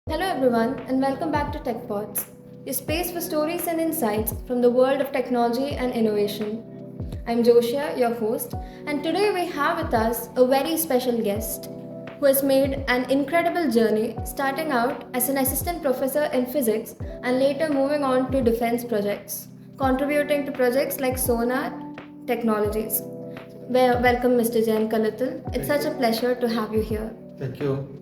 Hello everyone and welcome back to TechPods, your space for stories and insights from the world of technology and innovation. I'm Joshia, your host, and today we have with us a very special guest who has made an incredible journey starting out as an assistant professor in physics and later moving on to defense projects, contributing to projects like Sonar technologies. Welcome Mr. Jayan Kalathil. It's such a pleasure to have you here. Thank you.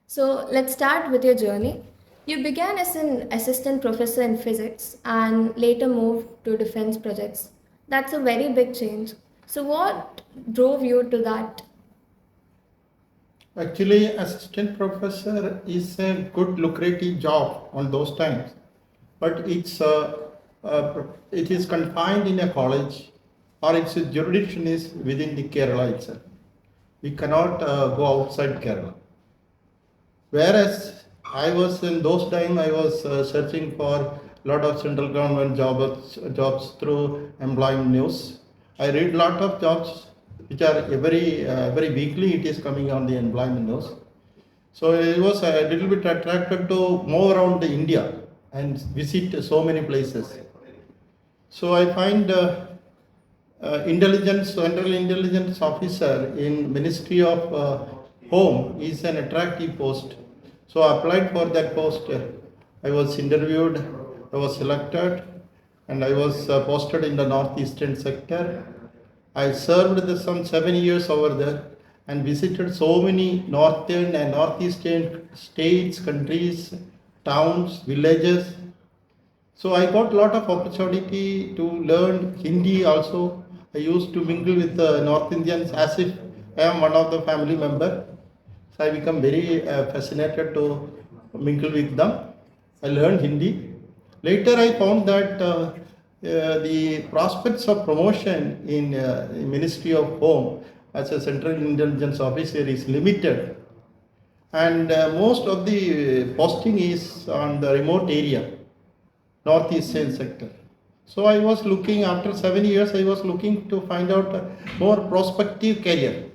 So let's start with your journey. You began as an assistant professor in physics and later moved to defense projects. That's a very big change. So, what drove you to that? Actually, assistant professor is a good lucrative job on those times, but it is confined in a college, or its jurisdiction is within the Kerala itself. We cannot go outside Kerala. Whereas I was in those times, I was searching for a lot of central government jobs through employment news. I read lot of jobs which are every weekly it is coming on the employment news. So I was a little bit attracted to move around India and visit so many places. So I find central intelligence officer in Ministry of Home is an attractive post. So I applied for that post. I was interviewed, I was selected, and I was posted in the northeastern sector. I served some 7 years over there and visited so many northern and northeastern states, countries, towns, villages. So I got a lot of opportunity to learn Hindi also. I used to mingle with the North Indians as if I am one of the family member. So I become very fascinated to mingle with them. I learned Hindi. Later I found that the prospects of promotion in Ministry of Home as a Central Intelligence Officer is limited, and most of the posting is on the remote area, northeastern sector. So I was looking, after 7 years, I was looking to find out a more prospective career.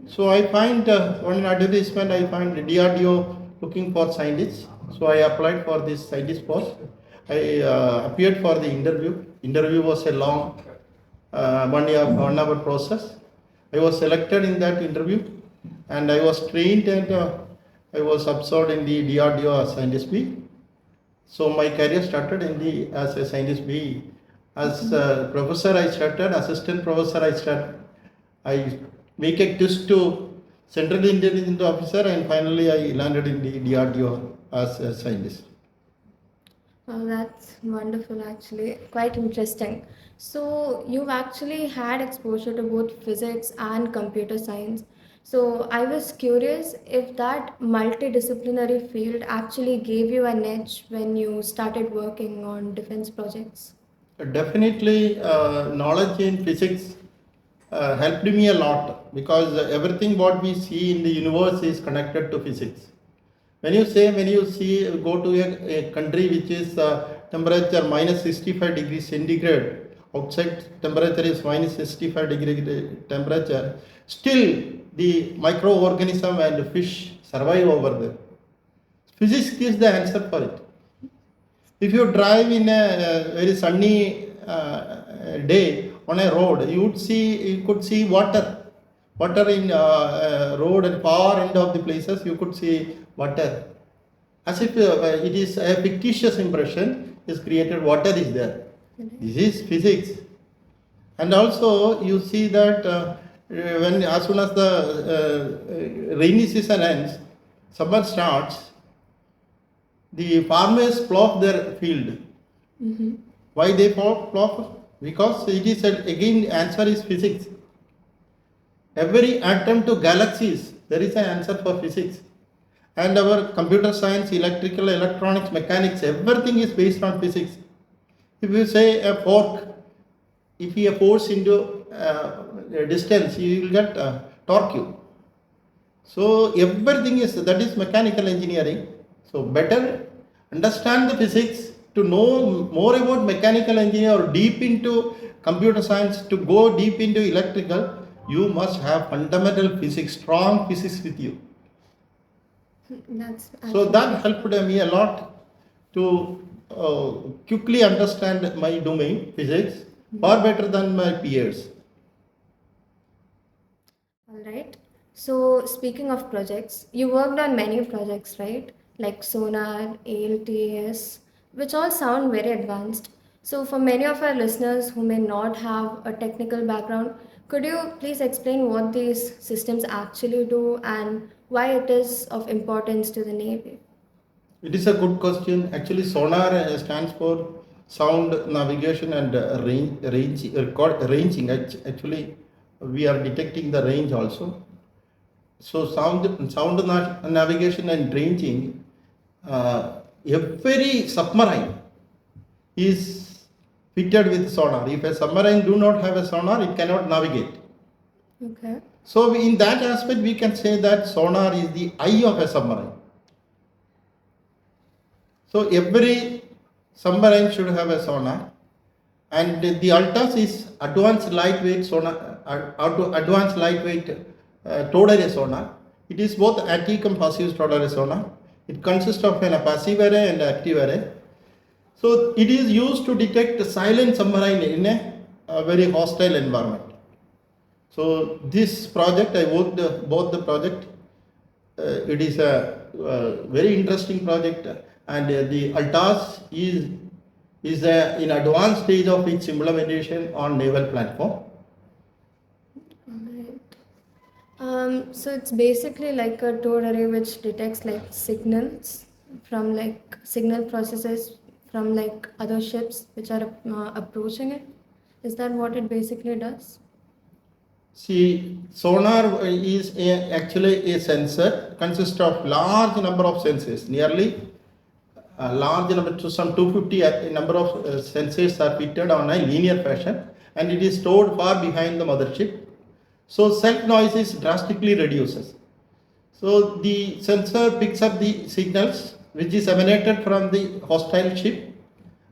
So I find one advertisement, I find DRDO looking for scientists. So I applied for this scientist post. I appeared for the interview. Interview was a long 1 hour process. I was selected in that interview, and I was trained, and I was absorbed in the DRDO as scientist B. So my career started as a scientist B. As a professor I started, assistant professor I started. I make a twist to Central Intelligence Officer, and finally I landed in the DRDO as a scientist. Oh, that's wonderful, actually. Quite interesting. So, you've actually had exposure to both physics and computer science. So, I was curious if that multidisciplinary field actually gave you an edge when you started working on defense projects. Definitely, knowledge in physics helped me a lot, because everything what we see in the universe is connected to physics. When you see, go to a country which is temperature minus 65 degrees centigrade, outside temperature is minus 65 degree temperature, still the microorganism and fish survive over there. Physics is the answer for it. If you drive in a very sunny day on a road, you could see water in road, and far end of the places you could see water. As if it is a fictitious impression is created, water is there. This is physics. And also you see that when as soon as the rainy season ends, summer starts, the farmers plough their field. Why they plough? Because it is again answer is physics. Every atom to galaxies, there is an answer for physics. And our computer science, electrical, electronics, mechanics, everything is based on physics. If you say a fork, if you force into a distance, you will get torque. So everything is, that is mechanical engineering. So better understand the physics to know more about mechanical engineering or deep into computer science, to go deep into electrical, you must have fundamental physics, strong physics with you. That's So that actually helped me a lot to quickly understand my domain, physics, far better than my peers. all right. So, speaking of projects, you worked on many projects, right? Like Sonar, ALTS, which all sound very advanced. So, for many of our listeners who may not have a technical background, could you please explain what these systems actually do and why it is of importance to the Navy? It is a good question. Actually, sonar stands for sound navigation and ranging. Actually, we are detecting the range also. So sound navigation and ranging. Every submarine is fitted with sonar. If a submarine do not have a sonar, it cannot navigate. Okay. So in that aspect, we can say that sonar is the eye of a submarine. So every submarine should have a sonar, and the Altas is advanced lightweight sonar, advanced lightweight towed array sonar. It is both active and passive towed array sonar. It consists of a passive array and active array. So it is used to detect silent submarine in a very hostile environment. So this project, I worked both the project. It is a very interesting project, and the Altas is in advanced stage of its implementation on naval platform. Alright. So it's basically like a towed array which detects like signals from like signal processes from like other ships which are approaching it. Is that what it basically does? See, sonar is actually a sensor consists of large number of sensors, nearly a large number to some 250 number of sensors are fitted on a linear fashion, and it is stored far behind the mothership. So self noise is drastically reduces. So the sensor picks up the signals which is emanated from the hostile ship,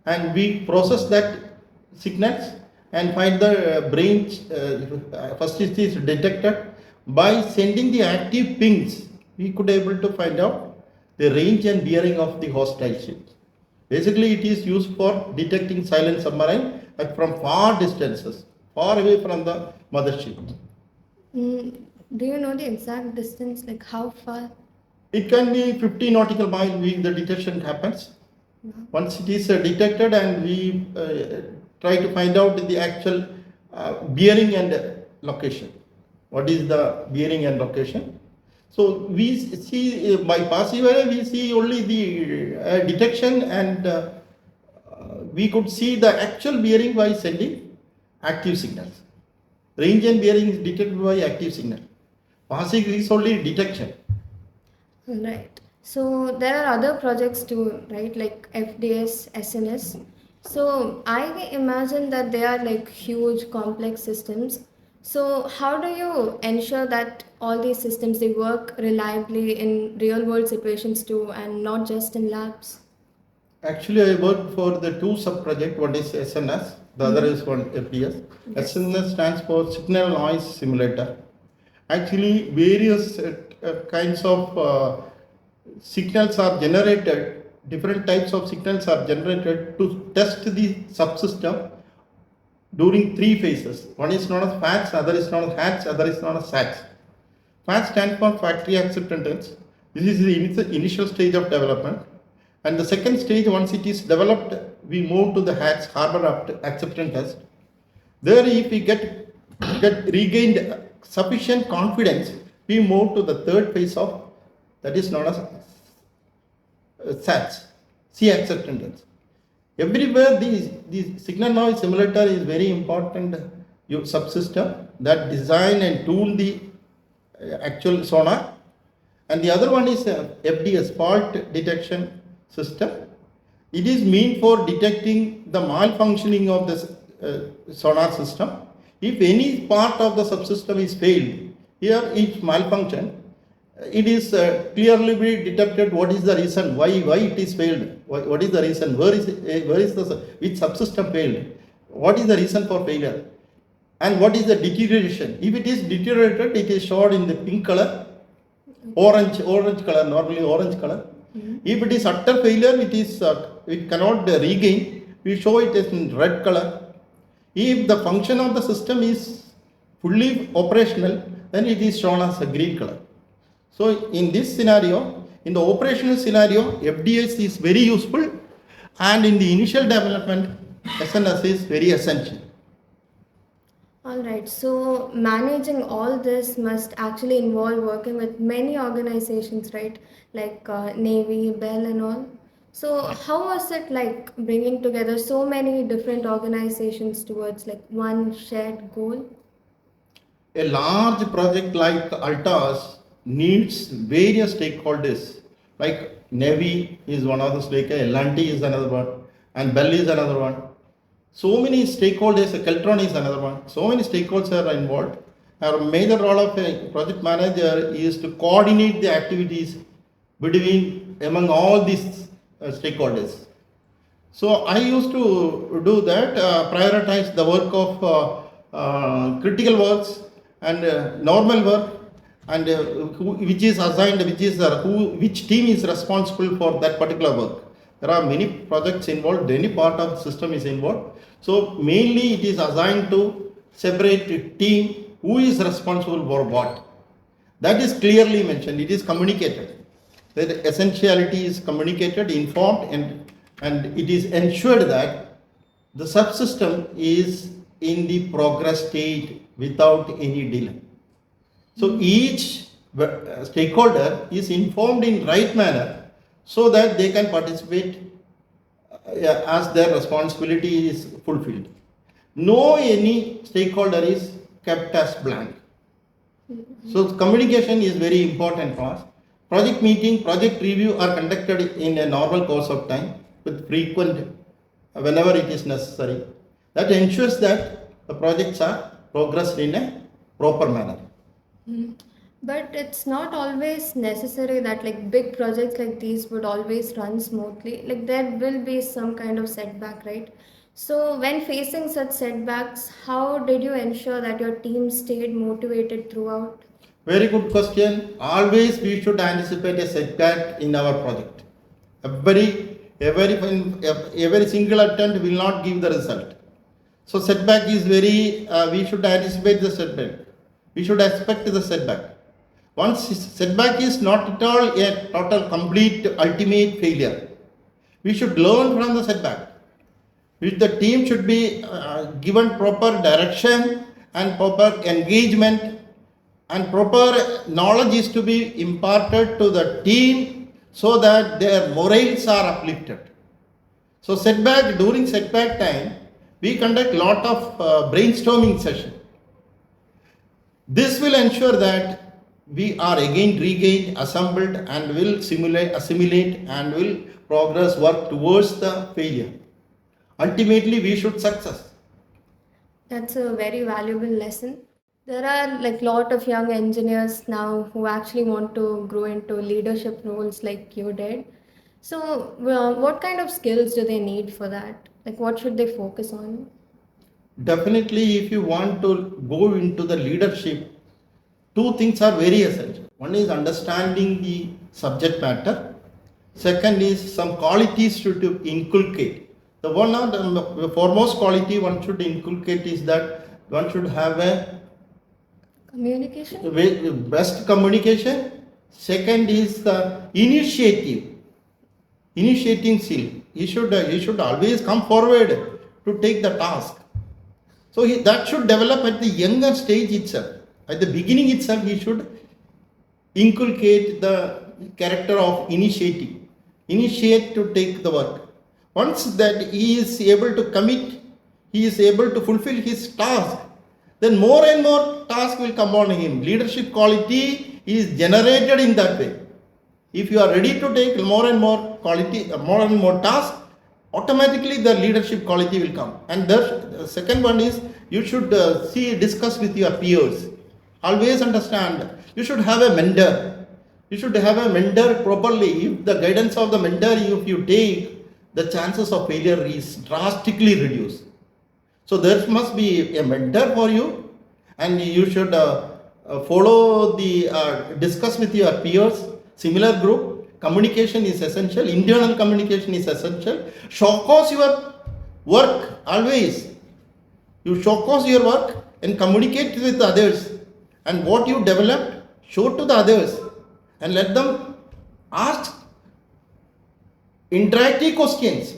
and we process that signals and find the range. First it is detected by sending the active pings. We could able to find out the range and bearing of the hostile ship. Basically, it is used for detecting silent submarine from far distances, far away from the mothership. Mm, do you know the exact distance, like how far? It can be 50 nautical miles when the detection happens. Once it is detected, and we try to find out the actual bearing and location. What is the bearing and location? So we see by passive array we see only the detection, and we could see the actual bearing by sending active signals. Range and bearing is detected by active signal. Passive is only detection. Right. So there are other projects too, right? Like FDS, SNS. So I imagine that they are like huge complex systems. So how do you ensure that all these systems they work reliably in real world situations too and not just in labs? Actually, I worked for the two sub-project. One is SNS, the other is one FDS. Yes. SNS stands for Signal Noise Simulator. Actually, various kinds of signals are generated. Different types of signals are generated to test the subsystem during three phases. One is known as FATS, other is known as HATS, other is known as SATS. FATS stands for Factory Acceptance. This is the initial stage of development. And the second stage, once it is developed, we move to the HATS, Harbor Acceptance Test. There, if we get regained sufficient confidence, we move to the third phase of that is known as SATS, Sea Acceptance Test. Everywhere, the signal noise simulator is very important subsystem that design and tune the actual sonar, and the other one is FDS, fault detection system. It is meant for detecting the malfunctioning of the sonar system. If any part of the subsystem is failed, here it malfunction, it is clearly be detected what is the reason why it is failed, what is the reason, where is the which subsystem failed, what is the reason for failure, and what is the deterioration. If it is deteriorated, it is shown in the pink color, orange color, normally orange color. If it is utter failure, it cannot regain, we show it as in red color. If the function of the system is fully operational, then it is shown as a green color. So in this scenario, in the operational scenario, FDS is very useful, and in the initial development, SNS is very essential. Alright, so managing all this must actually involve working with many organizations, right? Like Navy, Bell, and all. So, how was it like bringing together so many different organizations towards like one shared goal? A large project like Altas needs various stakeholders. Like Navy is one of the stakeholders, L&T is another one, and Bell is another one. So many stakeholders, Keltron is another one. So many stakeholders are involved. Our major role of a project manager is to coordinate the activities among all these stakeholders. So I used to do that, prioritize the work of critical works and normal work, and which is assigned, which team is responsible for that particular work. There are many projects involved, any part of the system is involved. So mainly it is assigned to separate team who is responsible for what. That is clearly mentioned, it is communicated. The essentiality is communicated, informed, and it is ensured that the subsystem is in the progress state without any delay. So each stakeholder is informed in right manner so that they can participate as their responsibility is fulfilled. No any stakeholder is kept as blank. So communication is very important for us. Project meeting, project review are conducted in a normal course of time with frequent, whenever it is necessary. That ensures that the projects are progressed in a proper manner. But it's not always necessary that like big projects like these would always run smoothly. Like there will be some kind of setback, right? So when facing such setbacks, how did you ensure that your team stayed motivated throughout? Very good question. Always we should anticipate a setback in our project. Every single attempt will not give the result. So setback is we should anticipate the setback. We should expect the setback. Once setback is not at all a total, complete, ultimate failure, we should learn from the setback. The team should be given proper direction and proper engagement, and proper knowledge is to be imparted to the team so that their morals are uplifted. So during setback time, we conduct lot of brainstorming session. This will ensure that we are again regained, assembled, and will assimilate and will progress, work towards the failure. Ultimately, we should success. That's a very valuable lesson. There are like lot of young engineers now who actually want to grow into leadership roles like you did. So, what kind of skills do they need for that? Like, what should they focus on? Definitely, if you want to go into the leadership, two things are very essential. One is understanding the subject matter. Second is some qualities to inculcate. The foremost quality one should inculcate is that one should have a communication. Best communication. Second is the initiating skill. He should always come forward to take the task. So that should develop at the younger stage itself. At the beginning itself, he should inculcate the character of initiate to take the work. Once that he is able to commit, he is able to fulfill his task, then more and more tasks will come on him. Leadership quality is generated in that way. If you are ready to take more and more tasks, automatically the leadership quality will come. And the second one is you should discuss with your peers. Always understand, you should have a mentor. You should have a mentor properly. If the guidance of the mentor, if you take, the chances of failure is drastically reduced. So there must be a mentor for you, and you should follow the discuss with your peers, similar group. Communication is essential. Internal communication is essential. Showcase your work always. You showcase your work and communicate with others, and what you developed, show to the others, and let them ask interactive questions.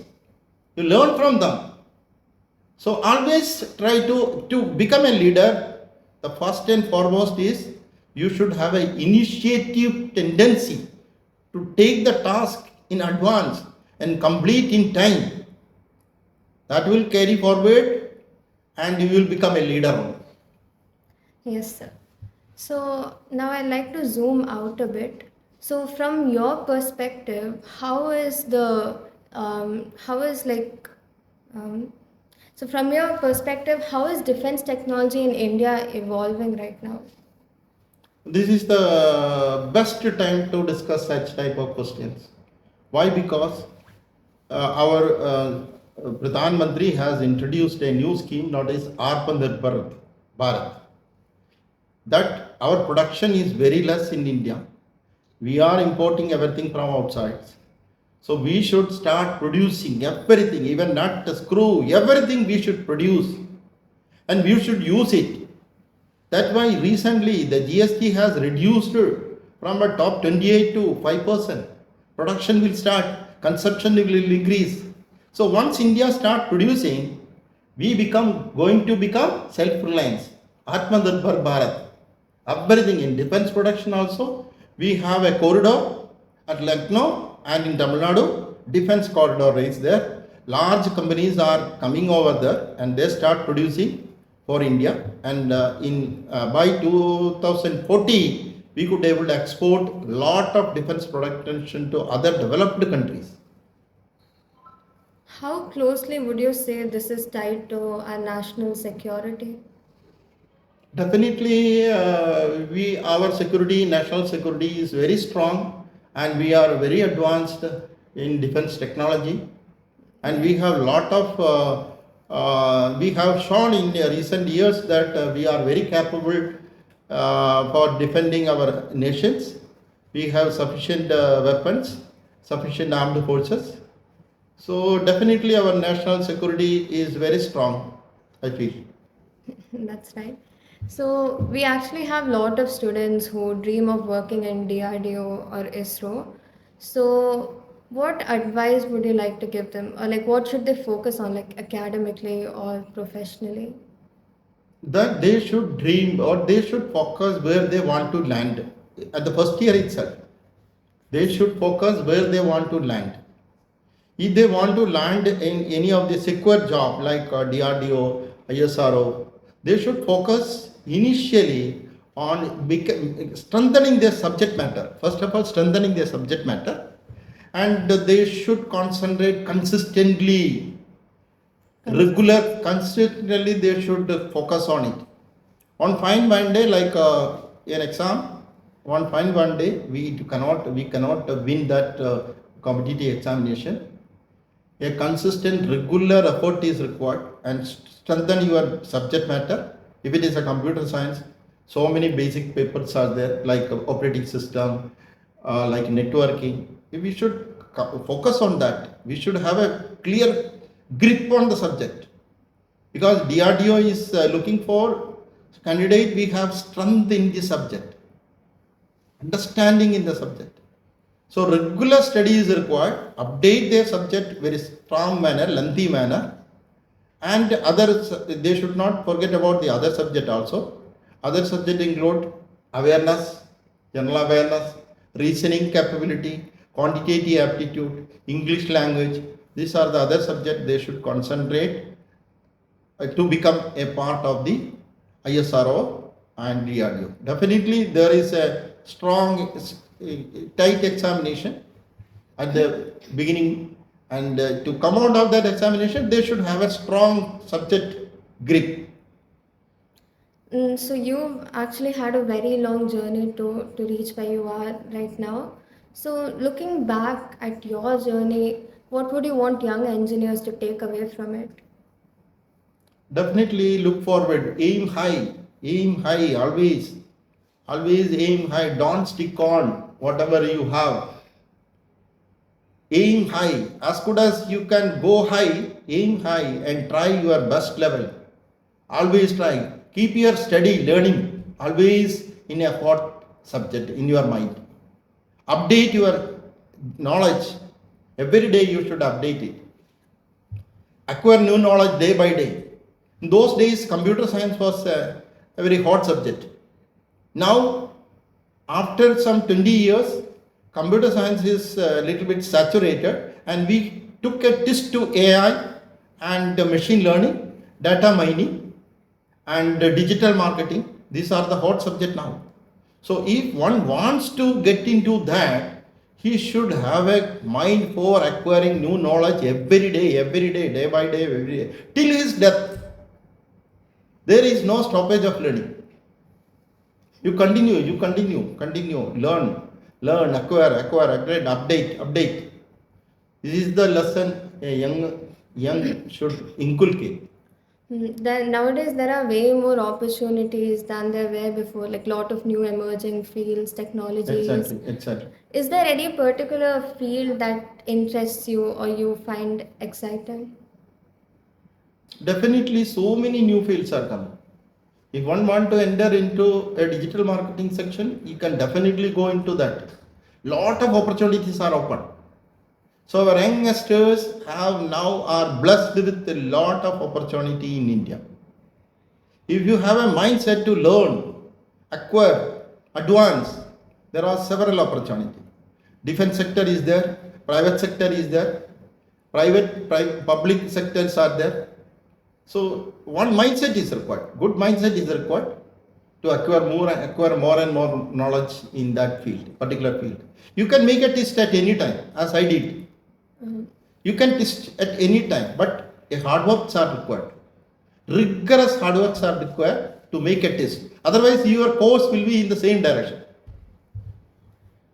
You learn from them. So always try to become a leader. The first and foremost is you should have an initiative tendency to take the task in advance and complete in time. That will carry forward and you will become a leader. Yes, sir. So now I'd like to zoom out a bit. So from your perspective, how is like so from your perspective, how is defense technology in India evolving right now? This is the best time to discuss such type of questions. Why? Because our Pradhan Mantri has introduced a new scheme known as Atmanirbhar Bharat. That our production is very less in India. We are importing everything from outside. So we should start producing everything, even nut, screw, everything we should produce, and we should use it. That's why recently the GST has reduced from a top 28 to 5%. Production will start, consumption will increase. So once India start producing, we going to become self-reliance. Atmanirbhar Bharat. Everything in defense production also. We have a corridor at Lucknow and in Tamil Nadu. Defense corridor is there. Large companies are coming over there and they start producing for India, and by 2040 we could able to export lot of defense production to other developed countries. How closely would you say this is tied to our national security? Definitely, our security, national security is very strong, and we are very advanced in defense technology, and we have lot of we have shown in recent years that we are very capable for defending our nations. We have sufficient weapons, sufficient armed forces. So definitely our national security is very strong, I feel. That's right. So we actually have a lot of students who dream of working in DRDO or ISRO. So what advice would you like to give them, or like what should they focus on, like academically or professionally? That they should dream or they should focus where they want to land at the first year itself. They should focus where they want to land. If they want to land in any of the secure job like DRDO, ISRO, they should focus initially on strengthening their subject matter. First of all, strengthening their subject matter, and they should concentrate consistently, consistently. They should focus on it. On fine one day, like an exam, one fine one day, we cannot win that competitive examination. A consistent, regular effort is required, and strengthen your subject matter. If it is a computer science, so many basic papers are there, like operating system, like networking. We should focus on that. We should have a clear grip on the subject, because DRDO is looking for candidate. We have strength in the subject, understanding in the subject. So regular study is required. Update their subject very strong manner, lengthy manner, and others. They should not forget about the other subject also. Other subject include awareness, general awareness, reasoning capability, quantitative aptitude, English language. These are the other subjects they should concentrate to become a part of the ISRO and DRDO. Definitely, there is a strong, tight examination at the beginning, and to come out of that examination, they should have a strong subject grip. So you've actually had a very long journey to reach where you are right now. So looking back at your journey, what would you want young engineers to take away from it? Definitely look forward, aim high, always aim high, don't stick on whatever you have. Aim high, as good as you can go high, aim high and try your best level. Always try, keep your steady learning, always in a hot subject in your mind. Update your knowledge, every day you should update it. Acquire new knowledge day by day. In those days, computer science was a very hot subject. Now, after some 20 years, computer science is a little bit saturated, and we took a twist to AI and machine learning, data mining, and digital marketing. These are the hot subject now. So, if one wants to get into that, he should have a mind for acquiring new knowledge every day, day by day, every day, till his death. There is no stoppage of learning. You continue, learn, acquire, update. This is the lesson a young should inculcate. Then nowadays there are way more opportunities than there were before, like lot of new emerging fields, technologies. Exactly. Is there any particular field that interests you or you find exciting? Definitely, so many new fields are coming. If one want to enter into a digital marketing section, you can definitely go into that. Lot of opportunities are open. So our youngsters are blessed with a lot of opportunity in India. If you have a mindset to learn, acquire, advance, there are several opportunities. Defense sector is there, private sector is there, public sectors are there. So one mindset is required. Good mindset is required to acquire more and more knowledge in that field, particular field. You can make a test at any time, as I did. You can test at any time, but a hard works are required. Rigorous hard works are required to make a test. Otherwise, your course will be in the same direction.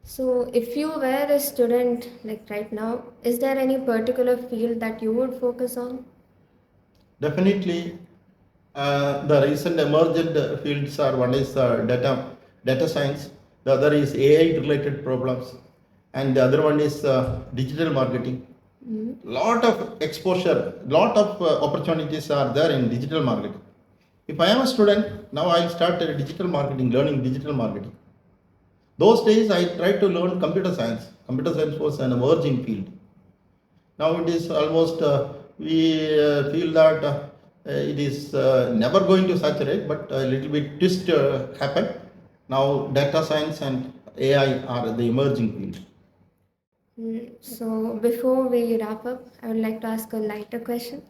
So if you were a student like right now, is there any particular field that you would focus on? Definitely, the recent emergent fields are, one is data science, the other is AI related problems, and the other one is digital marketing. Lot of exposure, lot of opportunities are there in digital marketing. If I am a student, now I'll start digital marketing, learning digital marketing. Those days I tried to learn computer science. Computer science was an emerging field. Now it is almost, we feel that it is never going to saturate, but a little bit twist happened. Now data science and AI are the emerging field. So before we wrap up, I would like to ask a lighter question.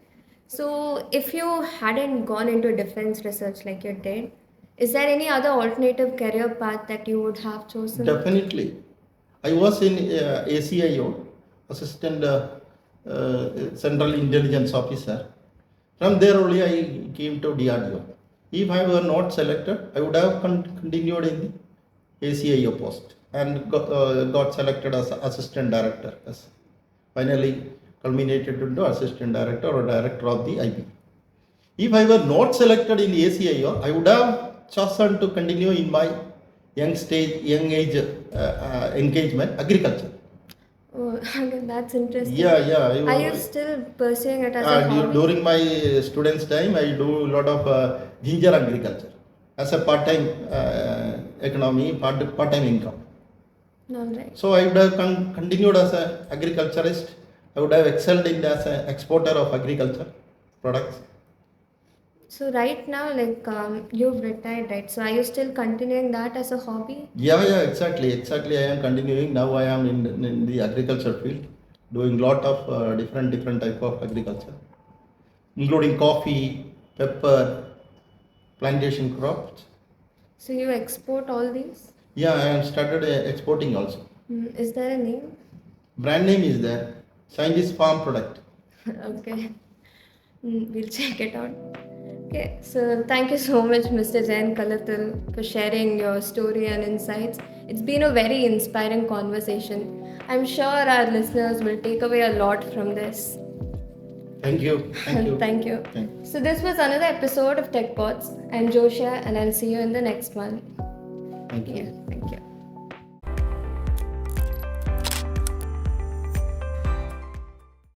So if you hadn't gone into defense research like you did, is there any other alternative career path that you would have chosen? Definitely. I was in ACIO, Assistant Central Intelligence Officer. From there only I came to DRDO. If I were not selected, I would have continued in the ACIO post and got selected as Assistant Director. Finally culminated into Assistant Director or Director of the IB. If I were not selected in ACIO, I would have chosen to continue in my young age engagement, agriculture. Oh, that's interesting. Yeah. Are you still pursuing it as a hobby? During my students' time, I do a lot of ginger agriculture as a part-time economy, part-time income. All right. So I would have continued as an agriculturist. I would have excelled in as an exporter of agriculture products. So right now, like you've retired, right? So are you still continuing that as a hobby? Yeah, exactly. I am continuing. Now I am in the agriculture field, doing lot of different type of agriculture, including coffee, pepper, plantation crops. So you export all these? Yeah, I have started exporting also. Is there a name? Brand name is there, Chinese farm product. Okay. We'll check it out. Okay, so thank you so much, Mr. Jayan Kalathil, for sharing your story and insights. It's been a very inspiring conversation. I'm sure our listeners will take away a lot from this. Thank you. Thank you. Thank you. So this was another episode of TechPods. I'm Joshia, and I'll see you in the next one. Thank you. Yeah, thank you.